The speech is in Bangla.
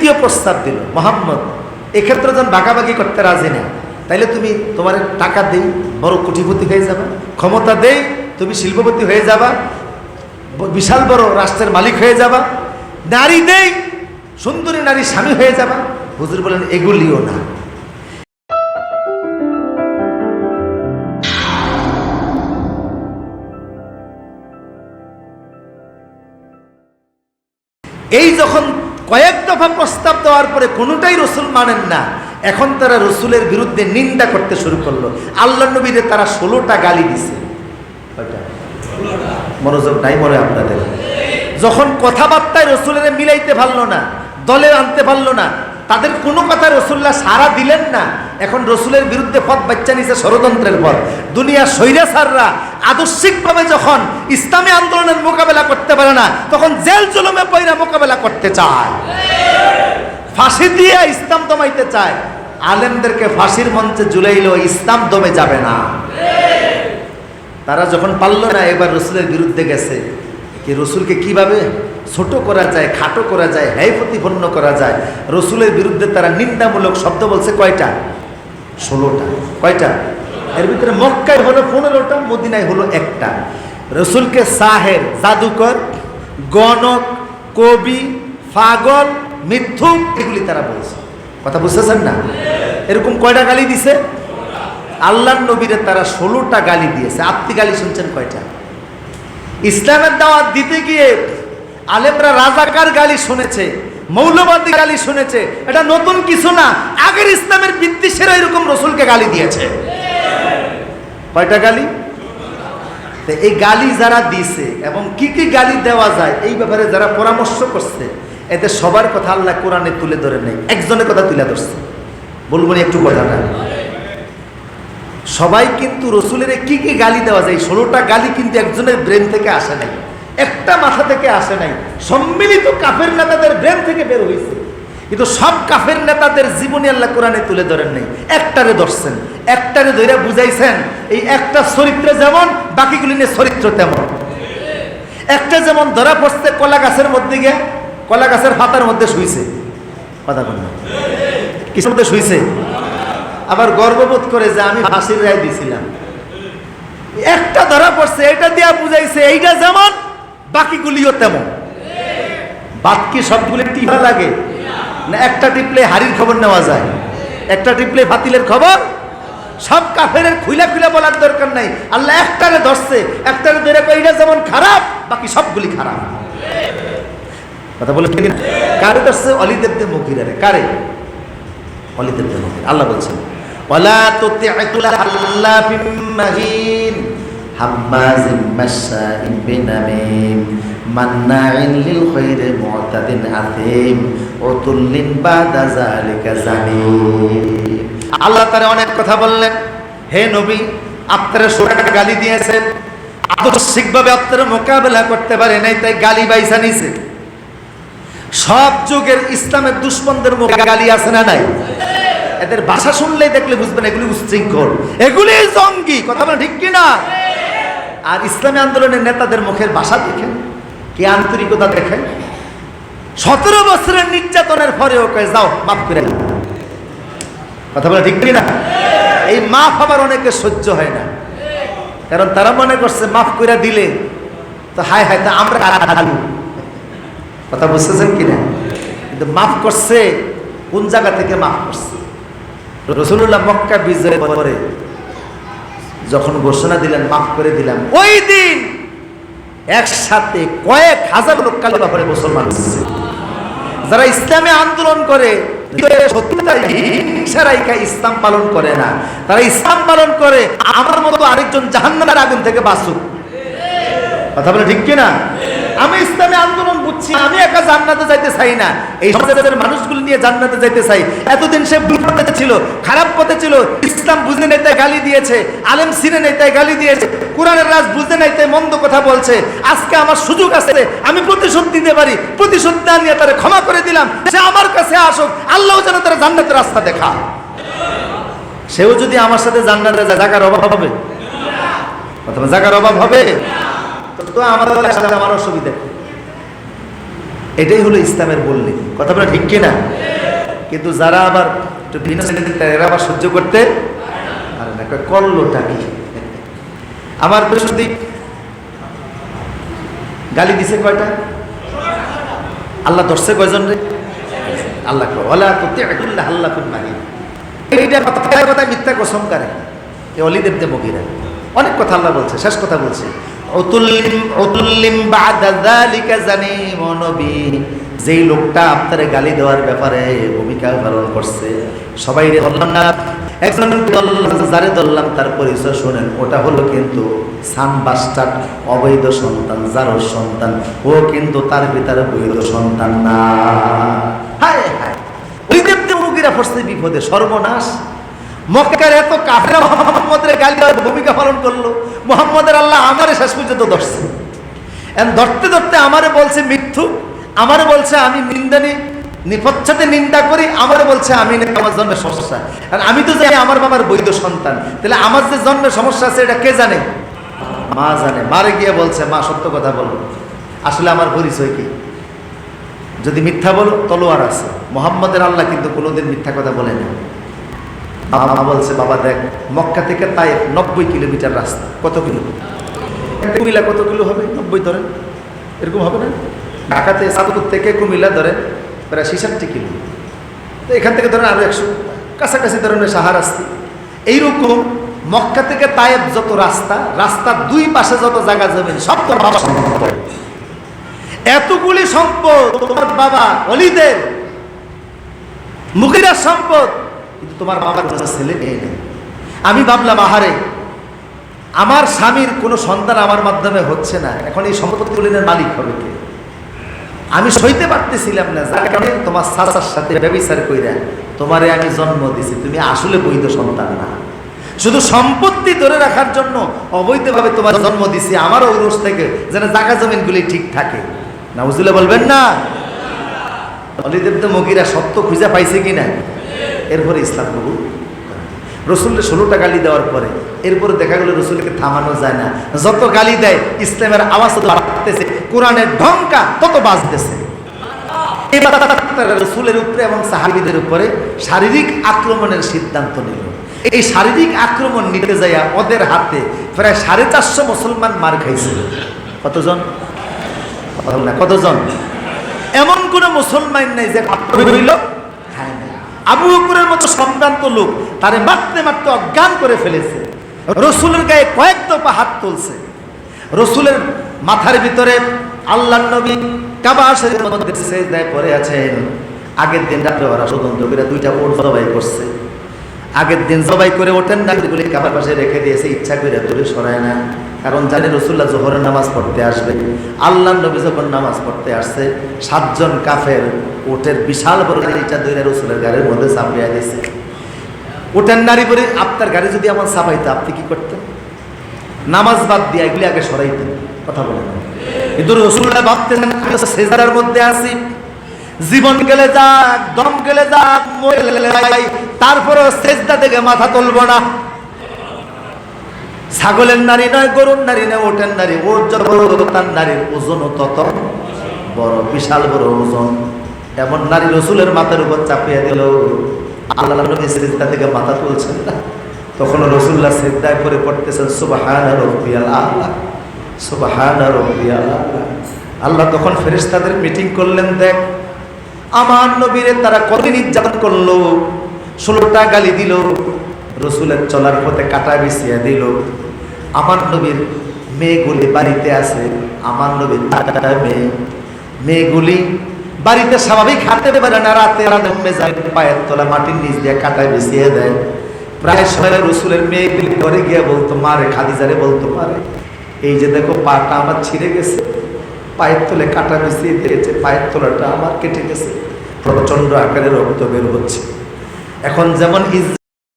দ্বিতীয় প্রস্তাব দিল, মোহাম্মদ এক্ষেত্রে যখন ভাগাভাগি করতে রাজি না, তাইলে তুমি তোমার টাকা দেই বড় কোটিপতি হয়ে যাবা, ক্ষমতা দেই তুমি শিল্পপতি হয়ে যাবা, বিশাল বড় রাষ্ট্রের মালিক হয়ে যাবা, নারী দেই সুন্দরী নারী স্বামী হয়ে যাবা। হুজুর বলেন এগুলিও না। এই যখন কয়েক দফা প্রস্তাব দেওয়ার পরে কোনোটাই রসুল মানেন না, এখন তারা রসুলের বিরুদ্ধে নিন্দা করতে শুরু করলো। আল্লাহ নবীরে তারা 16টা গালি দিছে। মনোযোগ নাই মনে আপনাদের? যখন কথাবার্তায় রসুলের মিলাইতে পারলো না, দলে আনতে পারলো না, তাদের কোনো কথা রসুল্লাহ সাড়া দিলেন না, এখন রসুলের বিরুদ্ধে পথ বাচ্চা নিছে ষড়যন্ত্রের পথ। দুনিয়ার স্বৈরাচাররা আদর্শিকভাবে যখন ইসলামী আন্দোলনের মোকাবেলা করতে পারে না, তখন জেল জুলুমে পয়রা মোকাবেলা করতে চায়, ফাঁসি দিয়ে ইসলাম দমাইতে চায়। আলেমদেরকে ফাঁসির মঞ্চে ঝুলাইলেও ইসলাম দমে যাবে না। তারা যখন পারল না, এবার রসুলের বিরুদ্ধে গেছে। কি রসুলকে কিভাবে ছোট করা যায়, খাটো করা যায়, হ্যায় প্রতিপন্ন করা যায়, রসুলের বিরুদ্ধে তারা নিন্দামূলক শব্দ বলছে। কয়টা? 16টা। কয়টা? এর ভিতরে মক্কায় হলো 15টা, মদিনায় হলো 1টা। রসুলকে সাহের, জাদুকর, গণক, কবি, পাগল, মিথ্যুক এগুলি তারা বলছে। কথা বুঝতেছেন না? এরকম কয়টা গালি দিছে? আল্লাহর নবীরে তারা 16টা গালি দিয়েছে। আপনি গালি শুনছেন কয়টা? ইসলামের দাওয়াত দিতে গিয়ে আলেমরা রাজাকার গালি শুনেছে, মৌলবাদী গালি শুনেছে। এটা নতুন কিছু না, আগের ইসলামের বিদ্বেষীরা এরকম রসুলকে গালি দিয়েছে। কয়টা গালি? এই গালি যারা দিছে এবং কি কি গালি দেওয়া যায় এই ব্যাপারে যারা পরামর্শ করছে, এতে সবার কথা আল্লাহ কোরআনে তুলে ধরে নেই, একজনের কথা তুলে ধরছে। বলবো না একটু কথাটা? সবাই কিন্তু রসুলের কি কি গালি দেওয়া যায়, 16টা গালি কিন্তু একজনের ব্রেন থেকে আসে নাই, একটা মাথা থেকে আসে নাই, সম্মিলিত কাফের নেতাদের ব্রেন থেকে বের হয়েছে। কিন্তু সব কাফের নেতাদের জীবনী আল্লাহ কোরআনে তুলে ধরেন নাই, একটারে ধরছেন, একটারে ধরে বুঝাইছেন। এই একটা চরিত্র যেমন, বাকিগুলি নিয়ে চরিত্র তেমন। একটা যেমন ধরা পড়ছে কলা গাছের মধ্যে গিয়ে, কলা গাছের পাতার মধ্যে শুইছে। কথা বল না, কিসের মধ্যে শুইছে? আবার গর্ববোধ করে যে আমি ফাঁসির রায় দিছিলাম। একটা ধরা পড়ছে, এটা দিয়া বুঝাইছে এইটা যেমন, বাকিগুলিও তেমন। বাদ কি সবগুলি টিপা লাগে না? একটা টিপলে হাড়ির খবর নেওয়া যায়, একটা টিপলে ফাতিলের খবর। সব কাফের খুইলা খুইলা বলার দরকার নাই। আল্লাহ একটারে ধরছে, একটারে ধরে এইটা যেমন খারাপ, বাকি সবগুলি খারাপ। কথা বলে কারে ধরছে? ওয়ালিদ ইবনে মুগীরারে। কারে? ওয়ালিদ ইবনে মুগীরা। আল্লাহ বলছেন ওয়ালা তুতি'কুল হাল্লাফিম মাহিন হাম্মাজিম মাশাইন বিনামিম মান্নাইন লিল খায়রি মু'তাদিন আথিম উতুল্লিন বাদা যালিকা জানিম। আল্লাহ তাআলা অনেক কথা বললেন। হে নবী, আপনারা 16টা গালি দিয়েছেন, আদর্শিকভাবে আপনারা মোকাবেলা করতে পারে নাই, তাই গালি বাইসা নিছে। সব যুগের ইসলামের দুশ্মনদের মুখে গালি আছে না নাই? এদের ভাষা শুনলেই দেখলে বুঝবেন এগুলি উচ্ছৃঙ্খল, এগুলি জঙ্গি। কথা বলে ঠিক কিনা? আর ইসলামী আন্দোলনের নেতাদের মুখের ভাষা দেখেন, কি আন্তরিকতা দেখেন। 17 বছরের নির্যাতনের পরেও কয়ে যাও মাফ করে। কথা বলে ঠিক কিনা? এই মাফ আবার অনেকে সহ্য হয় না, কারণ তারা মনে করছে মাফ করে দিলে তো হায় হায় তা আমরা হারালু। কথা বুঝতেছেন কিনা? কিন্তু মাফ করছে কোন জায়গা থেকে মাফ করছে? রাসূলুল্লাহ মক্কা বিজয়ের পরে যখন ঘোষণা দিলেন মাফ করে দিলাম, ওই দিন একসাথে কয়েক হাজার লোক কালেমা পড়ে মুসলমান হয়েছে। যারা ইসলামে আন্দোলন করে ইসলাম পালন করে না, তারা ইসলাম পালন করে আমার মতো আরেকজন জাহান্নামের আগুন থেকে বাঁচুক। কথা বলে ঠিক কিনা? আমি ইসলামী আন্দোলন বুঝছি, আমি একা জান্নাতে যাইতে চাই না, এই সমাজের মানুষগুলো নিয়ে জান্নাতে যাইতে চাই। এতদিন সে ভুল পথে ছিল, খারাপ পথে ছিল, ইসলাম বুঝে নাই তাই গালি দিয়েছে, আলেম সিনে নাই তাই গালি দিয়েছে, কোরআনের রাজ বুঝে নাই তাই মন্দ কথা বলছে। আজকে আমার সুযোগ আছে, আমি প্রতিশোধ দিতে পারি। প্রতিশোধ না নিয়ে তারা ক্ষমা করে দিলাম, সে আমার কাছে আসুক, আল্লাহ যেন তারা জান্নাতের রাস্তা দেখা। সেও যদি আমার সাথে জান্নাতে যায়, জায়গার অভাব হবে? অথবা জায়গার অভাব হবে? তো আমার সাথে আমার অসুবিধা। এটাই হলো ইসলামের মূলনীতি। কথা বলা ঠিক কিনা? কিন্তু যারা আবার একটু ভিন্ন শ্রেণীর এরা আবার সহ্য করতে পারে না, করলোটা কি? আমার বৃহস্পতি গালি দিছে কয়টা? আল্লাহ ধরছে কয়জন রে? আল্লাহ এইটা কথায় কথায় মিথ্যা কসম করে এই অলিদেব দে মগিরা অনেক কথা আল্লাহ বলছে। শেষ কথা বলছে, যেই লোকটা আপনারে গালি দেওয়ার ব্যাপারে ভূমিকা পালন করছে, সবাই ধরলাম না, একজন যারে ধরলাম তার পরিচয় শোনেন, ওটা হলো কিন্তু সানবাস্টার, অবৈধ সন্তান, যারও সন্তান, ও কিন্তু তার ভিতরে বৈধ সন্তান না। হায় হায়, ওই দেবতে মুগিরা পড়ছে বিপদে, সর্বনাশ। মক্কার এত কাফেররা মুহাম্মদের গালি দেওয়ার ভূমিকা পালন করলো, মুহাম্মদের আল্লাহ আমারে শেষ পর্যন্ত ধরছে। ধরতে ধরতে আমারে বলছে মিথ্যুক, আমারে বলছে আমি নিন্দানি, নিপচ্ছাতে নিন্দা করি, আমারে বলছে আমি আমার জন্মের সমস্যা। আর আমি তো জানি আমার বাবার বৈধ সন্তান, তাহলে আমার যে জন্মের সমস্যা আছে এটা কে জানে? মা জানে। মারে গিয়ে বলছে, মা সত্য কথা বলো, আসলে আমার পরিচয় কি? যদি মিথ্যা বলো তলোয়ার আছে। মুহাম্মদের আল্লাহ কিন্তু কোনোদিন মিথ্যা কথা বলে না। মা বলছে, বাবা দেখ, মক্কা থেকে তায়েফ 90 কিলোমিটার রাস্তা। কত কিলো? কুমিল্লা কত কিলো হবে? 90 ধরে, এরকম হবে না? ঢাকাতে সাদপুর থেকে কুমিল্লা ধরে প্রায় 66 কিলো। তো এখান থেকে ধরেন আরো 100, কাছাকাছি ধরনের সাহারাস্তি। এইরকম মক্কা থেকে তায়েফ যত রাস্তা, রাস্তার দুই পাশে যত জায়গা জমিন, সব তোর বাবা সম্পদ। এতগুলি সম্পদ তোমার বাবা ওলিদের মুগিরার সম্পদ, কিন্তু তোমার বাবার কোনো ছেলে মেয়ে নেই। আমি ভাবলাম, আহারে, আমার স্বামীর কোনো সন্তান আমার মাধ্যমে হচ্ছে না, এখন এই সম্পত্তিগুলির মালিক হবে কে? আমি সইতে পারতেছিলাম না, যার কারণে তোমার চাচার সাথে ব্যভিচার কইরা তোমারে আমি জন্ম দিছি, তুমি আসলে বৈধ সন্তান না। শুধু সম্পত্তি ধরে রাখার জন্য অবৈধভাবে তোমার জন্ম দিছি, আমার ঔরস থেকে যেন জায়গা জমিনগুলি ঠিক থাকে। নাউজুবিল্লাহ বলবেন না? অলিদেব তো মগিরা সত্য খুঁজে পাইছে কিনা? এরপরে ইসলাম কবুল। রসুলকে 16টা গালি দেওয়ার পরে এরপরে দেখা গেল রসুলকে থামানো যায় না। যত গালি দেয় ইসলামের আওয়াজ তত বাড়তেছে, কোরআনের ঢঙ্কা তত বাজতেছে। রসুলের উপরে এবং সাহাবীদের উপরে শারীরিক আক্রমণের সিদ্ধান্ত নিল। এই শারীরিক আক্রমণ নিতে যাইয়া ওদের হাতে প্রায় 450 মুসলমান মার খাইছে। কতজন? কতজন? এমন কোন মুসলমান নাই যে হইল খায় না। আবু বকরের মতো সম্ভ্রান্ত লোক তারে মারতে মারতে অজ্ঞান করে ফেলেছে। রসুলের গায়ে কয়েক দফা হাত তুলছে। রসুলের মাথার ভিতরে আল্লাহর নবী কাবা শরীফের মধ্যে সিজদায় পড়ে আছেন। আগের দিন রাতে ওরা স্বতন্ত্র করে 2টা ওট জবাই করছে। আগের দিন জবাই করে ওঠেন না, এগুলি কাবার পাশে রেখে দিয়েছে, ইচ্ছা করে তুলে সরায় না, কারণ জানে রসুল্লাহ জোহরের নামাজ পড়তে আসবে। আল্লাহর নবী যখন নামাজ পড়তে আসছে, 7 জন কাফের ওটের বিশাল বড় গাড়িটা ধরে রসুলের গাড়ির মধ্যে চাপিয়ে দিয়েছে। ওটের নারী বলে, আপনার গাড়ি যদি আমার চাপাইতো আপনি কি করতেন? নামাজ বাদ দিয়ে এগুলি আগে সরাইতেন। কথা বলেন। কিন্তু রসুল্লাহ ভাবতেন সেজদার মধ্যে আছি, জীবন গেলে যাক, দম গেলে যাক, তারপরও সেজদা থেকে মাথা তুলব না। ছাগলের নারী নয়, গরুর নারী নয়, ওটের নারী। ওর যত বড় তার নারীর ওজনও তত বড়, বিশাল বড় ওজন। এমন নারী রসুলের মাথার উপর চাপিয়ে দিল। আল্লাহ নবী সেজদা থেকে মাথা তুলছেন না, তখন রসুল্লাহ সিজদায় পড়ে পড়তেছেন সুবহান রাব্বিয়াল আ'লা, সুবহান রাব্বিয়াল আ'লা। আল্লাহ তখন ফেরেশতাদের মিটিং করলেন, দেখ আমার নবীরে তারা কত নির্যাতন করলো, 16টা গালি দিল, রসুলের চলার পথে কাটা বিছিয়ে দিল। আমার নবীর মেয়েগুলি বাড়িতে আছে, আমার নবীর মেয়েগুলি বাড়িতে স্বাভাবিক হাঁটতে পারে না, রাতে পায়ের তলা মাটির নিচ দিয়ে কাটা বিছিয়ে দেয়। প্রায় সময় রসুলের মেয়েগুলি ঘরে গিয়ে বলতো, মারে খাদিজারে বলতো, পারে এই যে দেখো পাটা আমার ছিঁড়ে গেছে, পায়ের তলে কাটা বিছিয়ে দিয়েছে, পায়ের তলাটা আমার কেটে গেছে, প্রচন্ড আকারে রক্ত বের হচ্ছে। এখন যেমন